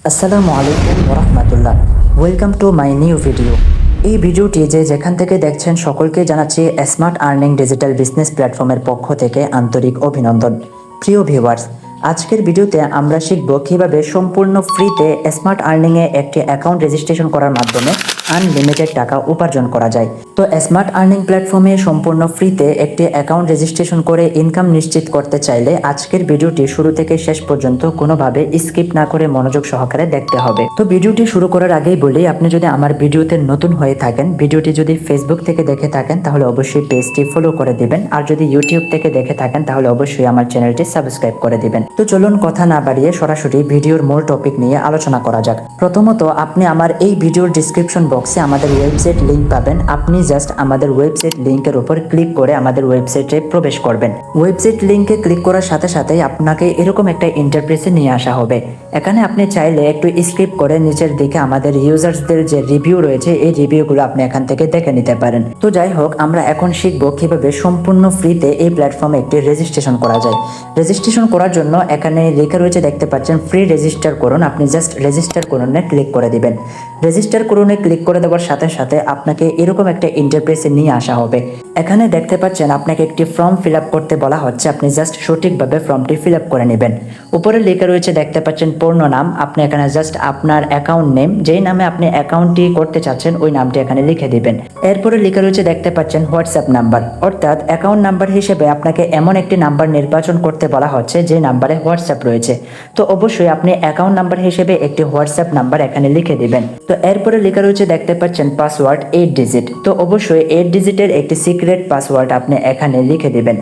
আসসালামু আলাইকুম ওরহমাতুল্লাহ। Welcome to my new video. এই ভিডিওটি যেখান থেকে দেখছেন সকলকে জানাচ্ছি স্মার্ট আর্নিং ডিজিটাল বিজনেস প্ল্যাটফর্মের পক্ষ থেকে আন্তরিক অভিনন্দন। প্রিয় ভিউয়ার্স, আজকের ভিডিওতে আমরা শিখব কিভাবে সম্পূর্ণ ফ্রিতে স্মার্ট আর্নিংয়ে একটি অ্যাকাউন্ট রেজিস্ট্রেশন করার মাধ্যমে আনলিমিটেড টাকা উপার্জন করা যায়। তো স্মার্ট আর্নিং প্ল্যাটফর্মে সম্পূর্ণ ফ্রিতে একটি অ্যাকাউন্ট রেজিস্ট্রেশন করে ইনকাম নিশ্চিত করতে চাইলে আজকের ভিডিওটি শুরু থেকে শেষ পর্যন্ত কোনোভাবে স্কিপ না করে মনোযোগ সহকারে দেখতে হবে। তো ভিডিওটি শুরু করার আগেই বলি, আপনি যদি আমার ভিডিওতে নতুন হয়ে থাকেন, ভিডিওটি যদি ফেসবুক থেকে দেখে থাকেন তাহলে অবশ্যই পেজটি ফলো করে দিবেন, আর যদি ইউটিউব থেকে দেখে থাকেন তাহলে অবশ্যই আমার চ্যানেলটি সাবস্ক্রাইব করে দিবেন। তো চলুন কথা না বাড়িয়ে সরাসরি ভিডিওর মূল টপিক নিয়ে আলোচনা করা যাক। প্রথমত, আপনি আমার এই ভিডিওর ডিসক্রিপশন বক্সে আমাদের ওয়েবসাইট লিংক পাবেন। আপনি জাস্ট আমাদের ওয়েবসাইট লিংকের উপর ক্লিক করে আমাদের ওয়েবসাইটে প্রবেশ করবেন। ওয়েবসাইট লিংকে ক্লিক করার সাথে সাথে আপনাকে এরকম একটা ইন্টারফেসে নিয়ে আসা হবে। এখানে আপনি চাইলে একটু স্কিপ করে নিচের দিকে আমাদের ইউজার্সদের যে রিভিউ রয়েছে এই রিভিউগুলো আপনি এখান থেকে দেখে নিতে পারেন। তো যাই হোক, আমরা এখন শিখবো কিভাবে সম্পূর্ণ ফ্রিতে এই প্ল্যাটফর্মে একটি রেজিস্ট্রেশন করা যায়। রেজিস্ট্রেশন করার জন্য এখানে লেখা রয়েছে, দেখতে পাচ্ছেন ফ্রি রেজিস্টার করুন। আপনি জাস্ট রেজিস্টার করুনে ক্লিক করে দিবেন। রেজিস্টার করুনে ক্লিক করে দেওয়ার সাথে সাথে আপনাকে এরকম একটা ইন্টারফেসে নিয়ে আসা হবে। এখানে দেখতে পাচ্ছেন আপনাকে একটি ফর্ম ফিল আপ করতে বলা হচ্ছে। আপনি জাস্ট সঠিকভাবে ফর্মটি ফিল আপ করে নেবেন। উপরে লেখা রয়েছে, দেখতে পাচ্ছেন পূর্ণ নাম। আপনি এখানে জাস্ট আপনার অ্যাকাউন্ট নেম, যেই নামে আপনি অ্যাকাউন্টটি করতে চাচ্ছেন ওই নামটি এখানে লিখে দিবেন। এরপরে লেখা রয়েছে, দেখতে পাচ্ছেন হোয়াটসঅ্যাপ নাম্বার, অর্থাৎ অ্যাকাউন্ট নাম্বার হিসেবে আপনাকে এমন একটি নাম্বার নির্বাচন করতে বলা হচ্ছে যে নাম্বারে হোয়াটসঅ্যাপ রয়েছে। তো অবশ্যই আপনি অ্যাকাউন্ট নাম্বার হিসেবে একটি হোয়াটসঅ্যাপ নাম্বার এখানে লিখে দিবেন। তো এরপরে লেখা রয়েছে, দেখতে পাচ্ছেন পাসওয়ার্ড 8 ডিজিট। তো অবশ্যই 8 ডিজিটের একটি সিক্রেট পাসওয়ার্ড আপনি এখানে লিখে দিবেন।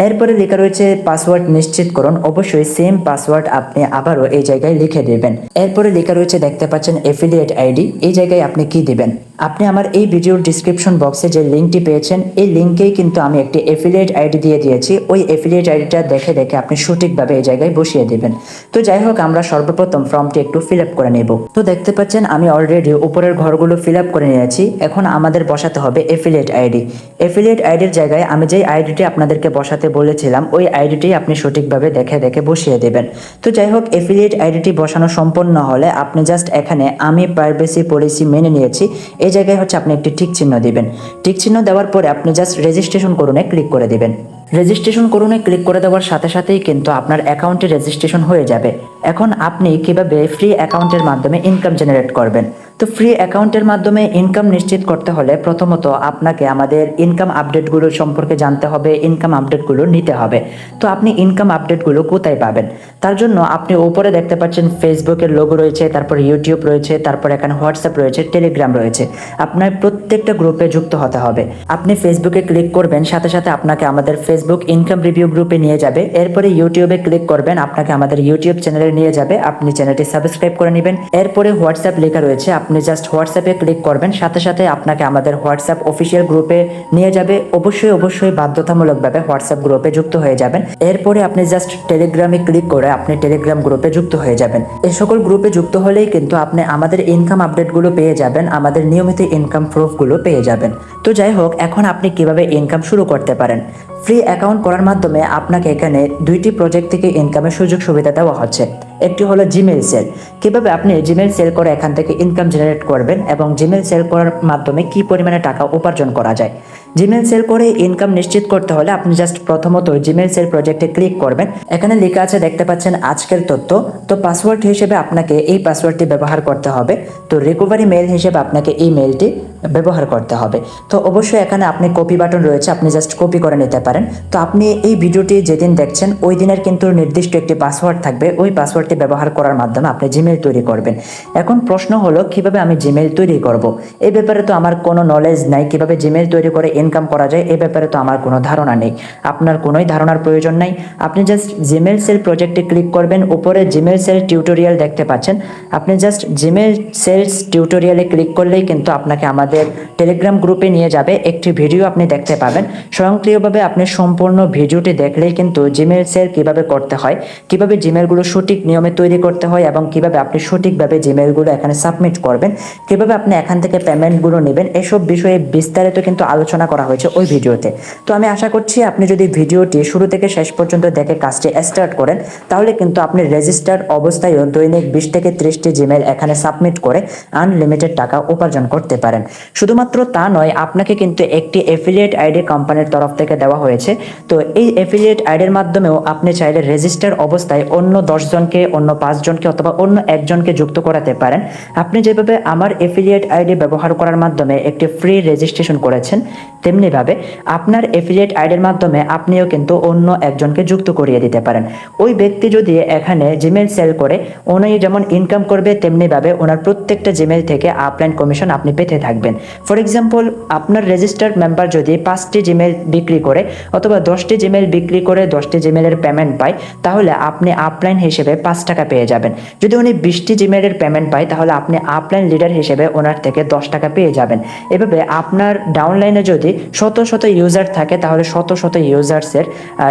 এরপরে লেখা রয়েছে পাসওয়ার্ড নিশ্চিত করুন। অবশ্যই সেম পাসওয়ার্ড আপনি আবারও এই জায়গায় লিখে দেবেন। এরপরে লেখা রয়েছে, দেখতে পাচ্ছেন এফিলিয়েট আইডি। এই জায়গায় আপনি কি দিবেন? আপনি আমার এই ভিডিওর ডিসক্রিপশন বক্সে যে লিঙ্কটি পেয়েছেন এই লিঙ্কেই কিন্তু আমি একটি এফিলিয়েট আইডি দিয়ে দিয়েছি। ওই এফিলিয়েট আইডিটা দেখে দেখে আপনি সঠিকভাবে এই জায়গায় বসিয়ে দেবেন। তো যাই হোক, আমরা সর্বপ্রথম ফর্মটি একটু ফিল আপ করে নেব। তো দেখতে পাচ্ছেন আমি অলরেডি উপরের ঘরগুলো ফিল আপ করে নিয়েছি। এখন আমাদের বসাতে হবে এফিলিয়েট আইডি। এফিলিয়েট আইডির জায়গায় আমি যেই আইডিটি আপনাদেরকে বসাতে বলেছিলাম ওই আইডিটি আপনি সঠিকভাবে দেখে দেখে বসিয়ে দেবেন। তো যাই হোক, এফিলিয়েট আইডিটি বসানো সম্পন্ন হলে আপনি জাস্ট এখানে আমি প্রাইভেসি পলিসি মেনে নিয়েছি এই জায়গায় হচ্ছে আপনি একটি টিক চিহ্ন দিবেন। টিক চিহ্ন দেওয়ার পরে আপনি জাস্ট রেজিস্ট্রেশন করুনে ক্লিক করে দিবেন। রেজিস্ট্রেশন করুনে ক্লিক করে দেওয়ার সাথে সাথেই কিন্তু আপনার অ্যাকাউন্টে রেজিস্ট্রেশন হয়ে যাবে। এখন আপনি কিভাবে ফ্রি অ্যাকাউন্টের মাধ্যমে ইনকাম জেনারেট করবেন? তো ফ্রি অ্যাকাউন্টের মাধ্যমে ইনকাম নিশ্চিত করতে হলে প্রথমত আপনাকে আমাদের ইনকাম আপডেটগুলো সম্পর্কে জানতে হবে, ইনকাম আপডেটগুলো নিতে হবে। তো আপনি ইনকাম আপডেটগুলো কোথায় পাবেন? তার জন্য আপনি উপরে দেখতে পাচ্ছেন ফেসবুকের লোগো রয়েছে, তারপর ইউটিউব রয়েছে, তারপর এখানে হোয়াটসঅ্যাপ রয়েছে, টেলিগ্রাম রয়েছে। আপনার প্রত্যেকটা গ্রুপে যুক্ত হতে হবে। আপনি ফেসবুকে ক্লিক করবেন, সাথে সাথে আপনাকে আমাদের ফেসবুক ইনকাম রিভিউ গ্রুপে নিয়ে যাবে। এরপরে ইউটিউবে ক্লিক করবেন, আপনাকে আমাদের ইউটিউব চ্যানেলে নিয়ে যাবে। আপনি চ্যানেলটি সাবস্ক্রাইব করে নেবেন। এরপরে হোয়াটসঅ্যাপ লেখা রয়েছে, আপনি জাস্ট হোয়াটসঅ্যাপে ক্লিক করবেন, সাথে সাথে আপনাকে আমাদের হোয়াটসঅ্যাপ অফিসিয়াল গ্রুপে নিয়ে যাবে। অবশ্যই বাধ্যতামূলকভাবে হোয়াটসঅ্যাপ গ্রুপে যুক্ত হয়ে যাবেন। এরপরে আপনি জাস্ট টেলিগ্রামে ক্লিক করে আপনি টেলিগ্রাম গ্রুপে যুক্ত হয়ে যাবেন। এই সকল গ্রুপে যুক্ত হলেই কিন্তু আপনি আমাদের ইনকাম আপডেটগুলো পেয়ে যাবেন, আমাদের নিয়মিত ইনকাম প্রুফগুলো পেয়ে যাবেন। তো যাই হোক, এখন আপনি কিভাবে ইনকাম শুরু করতে পারেন? ফ্রি অ্যাকাউন্ট করার মাধ্যমে আপনাকে এখানে 2টি প্রজেক্ট থেকে ইনকামের সুযোগ সুবিধা দেওয়া হচ্ছে। একটি হলো জিমেইল সেল। কিভাবে আপনি জিমেইল সেল করে এখান থেকে ইনকাম জেনারেট করবেন এবং জিমেইল সেল করার মাধ্যমে কি পরিমাণে টাকা উপার্জন করা যায়। জিমেইল সেল করে ইনকাম নিশ্চিত করতে হলে আপনি জাস্ট প্রথমত জিমেইল সেল প্রজেক্টে ক্লিক করবেন। এখানে লেখা আছে, দেখতে পাচ্ছেন আজকের তথ্য। তো পাসওয়ার্ড হিসেবে আপনাকে এই পাসওয়ার্ডটি ব্যবহার করতে হবে। তো রিকভারি মেইল হিসেবে আপনাকে এই মেইলটি ব্যবহার করতে হবে। তো অবশ্যই এখানে আপনি কপি বাটন রয়েছে, আপনি জাস্ট কপি করে নিতে পারেন। তো আপনি এই ভিডিওটি যেদিন দেখছেন ওই দিনের কিন্তু নির্দিষ্ট একটি পাসওয়ার্ড থাকবে, ওই পাসওয়ার্ডটি ব্যবহার করার মাধ্যমে আপনি জিমেইল তৈরি করবেন। এখন প্রশ্ন হলো, কিভাবে আমি জিমেইল তৈরি করব? এই ব্যাপারে তো আমার কোনো নলেজ নাই। কিভাবে জিমেইল তৈরি করে ইনকাম করা যায় এই ব্যাপারে তো আমার কোনো ধারণা নেই। আপনার কোনোই ধারণার প্রয়োজন নাই। আপনি জাস্ট জিমেইল সেল প্রজেক্টে ক্লিক করবেন। উপরে জিমেইল সেল টিউটোরিয়াল দেখতে পাচ্ছেন। আপনি জাস্ট জিমেইল সেলস টিউটোরিয়ালে ক্লিক করলেই কিন্তু আপনাকে আমাদের টেলিগ্রাম গ্রুপে নিয়ে যাবে। একটি ভিডিও আপনি দেখতে পাবেন। স্বয়ংক্রিয়ভাবে আপনি সম্পূর্ণ ভিডিওটি দেখলেই কিন্তু জিমেইল সেল কিভাবে করতে হয়, কিভাবে জিমেইলগুলো সঠিক নিয়মে তৈরি করতে হয় এবং কিভাবে আপনি সঠিকভাবে জিমেইলগুলো এখানে সাবমিট করবেন, কিভাবে আপনি এখান থেকে পেমেন্টগুলো নেবেন, এসব বিষয়ে বিস্তারিত কিন্তু আলোচনা করা হয়েছে ওই ভিডিওতে। তো আমি আশা করছি আপনি যদি ভিডিওটি শুরু থেকে শেষ পর্যন্ত দেখে কাজটি স্টার্ট করেন তাহলে কিন্তু আপনি রেজিস্টার্ড অবস্থায়ও দৈনিক 20 থেকে 30টি জিমেল এখানে সাবমিট করে আনলিমিটেড টাকা উপার্জন করতে পারেন। শুধুমাত্র তা নয়, আপনাকে কিন্তু একটি অ্যাফিলিয়েট আইডি কোম্পানির তরফ থেকে দেওয়া হয়েছে। তো এই অ্যাফিলিয়েট আইডির মাধ্যমেও আপনি চাইলে রেজিস্টার অবস্থায় অন্য 10 জনকে, অন্য 5 জনকে অথবা অন্য একজনকে যুক্ত করাতে পারেন। আপনি যেভাবে আমার অ্যাফিলিয়েট আইডি ব্যবহার করার মাধ্যমে একটি ফ্রি রেজিস্ট্রেশন করেছেন, তেমনিভাবে আপনার অ্যাফিলিয়েট আইডির মাধ্যমে আপনিও কিন্তু অন্য একজনকে যুক্ত করিয়ে দিতে পারেন। ওই ব্যক্তি যদি এখানে জিমেল সেল করে উনি যেমন ইনকাম করবে, তেমনিভাবে ওনার প্রত্যেকটা জিমেল থেকে আপলাইন কমিশন আপনি পেতে থাকবেন। ফর এক্সাম্পল, আপনার রেজিস্টার্ড মেম্বার যদি 5টি জিমেল বিক্রি করে অথবা 10টি জিমেল বিক্রি করে 10টি জিমেলের পেমেন্ট পায়, তাহলে আপনি আপলাইন হিসেবে 5 টাকা পেয়ে যাবেন। যদি উনি 20টি জিমেলের পেমেন্ট পায় তাহলে আপনি আপলাইন লিডার হিসেবে ওনার থেকে 10 টাকা পেয়ে যাবেন। এভাবে আপনার ডাউনলাইনে যদি শত শত ইউজার থাকে তাহলে শত শত ইউজার্সের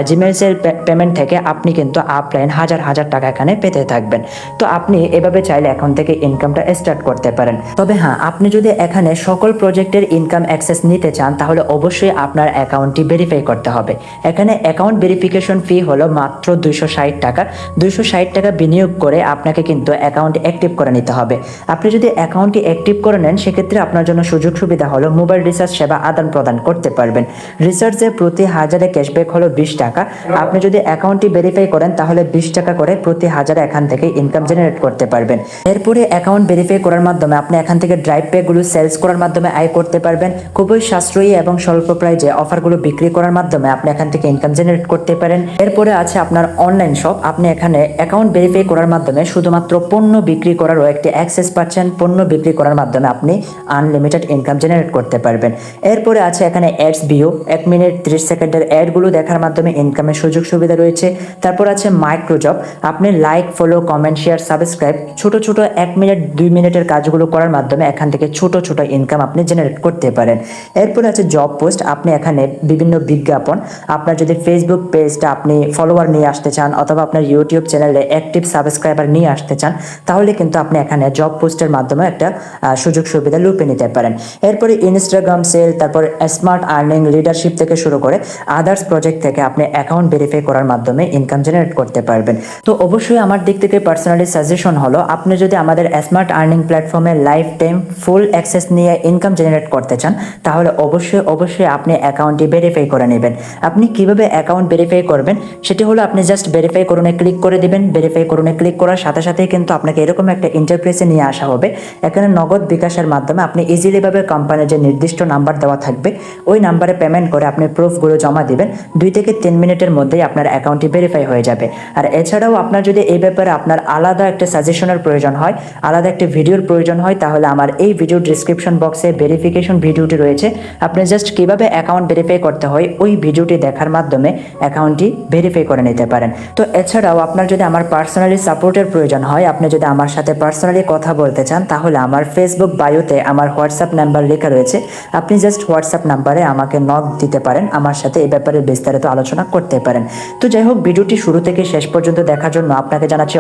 জিমেল সেল পেমেন্ট থেকে আপনি কিন্তু আপলাইন হাজার হাজার টাকা এখানে পেতে থাকবেন। তো আপনি এভাবে চাইলে এখন থেকে ইনকামটা স্টার্ট করতে পারেন। তবে হ্যাঁ, আপনি যদি এখানে সকল প্রজেক্টের ইনকাম অ্যাক্সেস নিতে চান তাহলে অবশ্যই আপনার অ্যাকাউন্টটি ভেরিফাই করতে হবে। এখানে অ্যাকাউন্ট ভেরিফিকেশন ফি হলো মাত্র 260 টাকা। 260 টাকা বিনিয়োগ করে আপনাকে কিন্তু অ্যাকাউন্ট অ্যাক্টিভ করে নিতে হবে। আপনি যদি অ্যাকাউন্টটি অ্যাক্টিভ করে নেন সেক্ষেত্রে আপনার জন্য সুযোগ সুবিধা হলো মোবাইল রিচার্জ সেবা আদান প্রদান করতে পারবেন। রিচার্জে প্রতি 1000-এ ক্যাশব্যাক হলো 20 টাকা। আপনি যদি অ্যাকাউন্টটি ভেরিফাই করেন তাহলে 20 টাকা করে প্রতি 1000 এখান থেকে ইনকাম জেনারেট করতে পারবেন। এরপরে অ্যাকাউন্ট ভেরিফাই করার মাধ্যমে আপনি এখান থেকে ড্রাইভ প্যাকগুলো সেলস করার মাধ্যমে আয় করতে পারবেন। খুবই সাশ্রয়ী এবং স্বল্প প্রাইজে অফারগুলো বিক্রি করার মাধ্যমে আপনি এখান থেকে ইনকাম জেনারেট করতে পারেন। এরপরে আছে আপনার অনলাইন শপ। আপনি এখানে অ্যাকাউন্ট ভেরিফাই করার মাধ্যমে শুধুমাত্র পণ্য বিক্রি করারও একটি অ্যাক্সেস পাচ্ছেন। পণ্য বিক্রি করার মাধ্যমে আপনি আনলিমিটেড ইনকাম জেনারেট করতে পারবেন। এরপরে আছে এখানে অ্যাডস ভিউ, 1 মিনিট 30 সেকেন্ডের অ্যাডগুলো দেখার মাধ্যমে ইনকামের সুযোগ সুবিধা রয়েছে। তারপর আছে মাইক্রো জব। আপনি like, follow, comment, share, subscribe ছোট ছোট 1 মিনিট 2 মিনিটের কাজগুলো করার মাধ্যমে এখান থেকে ছোট ছোট ইনকাম আপনি জেনারেট করতে পারেন। এরপরে আছে জব পোস্ট। আপনি এখানে বিভিন্ন বিজ্ঞাপন, আপনার যদি ফেসবুক পেজটা আপনি ফলোয়ার নিয়ে আসতে চান অথবা আপনার ইউটিউব চ্যানেলে অ্যাক্টিভ সাবস্ক্রাইবার নিয়ে আসতে চান তাহলে কিন্তু আপনি এখানে জব পোস্টের মাধ্যমে একটা সুযোগ সুবিধা লুপে নিতে পারেন। এরপরে ইনস্টাগ্রাম সেল, তারপর স্মার্ট আর্নিং, লিডারশিপ থেকে শুরু করে আদার্স প্রজেক্ট থেকে আপনি অ্যাকাউন্ট ভেরিফাই করার মাধ্যমে ইনকাম জেনারেট করতে পারবেন। তো অবশ্যই আমার দিক থেকে পার্সোনালি সাজেশন হলো, আপনি যদি আমাদের স্মার্ট আর্নিং প্ল্যাটফর্মে লাইফ টাইম ফুল অ্যাক্সেস নিয়ে ইনকাম জেনারেট করতে চান তাহলে অবশ্যই আপনি অ্যাকাউন্টটি ভেরিফাই করে নেবেন। আপনি কিভাবে অ্যাকাউন্ট ভেরিফাই করবেন সেটি হলো, আপনি জাস্ট ভেরিফাই করুনে ক্লিক করে দিবেন। ভেরিফাই করুনে ক্লিক করার সাথে সাথেই কিন্তু আপনাকে এরকম একটা ইন্টারফেসে নিয়ে আসা হবে। এখানে নগদ বিকাশের মাধ্যমে আপনি ইজিলিভাবে কোম্পানির যে নির্দিষ্ট নাম্বার দেওয়া থাকবে ওই নাম্বারে পেমেন্ট করে আপনি প্রুফগুলো জমা দিবেন। 2 থেকে 3 মিনিটের মধ্যেই আপনার অ্যাকাউন্টটি ভেরিফাই হয়ে যাবে। আর এছাড়াও আপনার যদি এই ব্যাপারে আপনার আলাদা একটা সাজেশনের প্রয়োজন হয়, আলাদা একটা ভিডিওর প্রয়োজন হয়, তাহলে আমার এই ভিডিও ডিসক্রিপশন বক্সে ভেরিফিকেশন ভিডিওটি রয়েছে। আপনি জাস্ট কিভাবে অ্যাকাউন্ট ভেরিফাই করতে হয় ওই ভিডিওটি দেখার মাধ্যমে অ্যাকাউন্টটি ভেরিফাই করে নিতে পারেন। তো এছাড়াও আপনার যদি আমার পার্সোনালি সাপোর্টের প্রয়োজন হয়, আপনি যদি আমার সাথে পার্সোনালি কথা বলতে চান তাহলে আমার ফেসবুক বায়োতে আমার হোয়াটসঅ্যাপ নাম্বার লেখা রয়েছে। আপনি জাস্ট হোয়াটসঅ্যাপ নাম্বারে আমাকে নক দিতে পারেন, আমার সাথে এই ব্যাপারে বিস্তারিত আলোচনা করতে পারেন। তো যাই হোক, ভিডিওটি শুরু থেকে শেষ পর্যন্ত দেখার জন্য আপনাকে জানাচ্ছি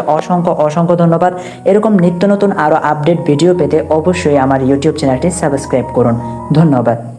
অসংখ্য ধন্যবাদ। এরকম নিত্য নতুন আরও আপডেট ভিডিও পেতে অবশ্যই আমার ইউটিউব চ্যানেলটি সাবস্ক্রাইব করুন। ধন্যবাদ।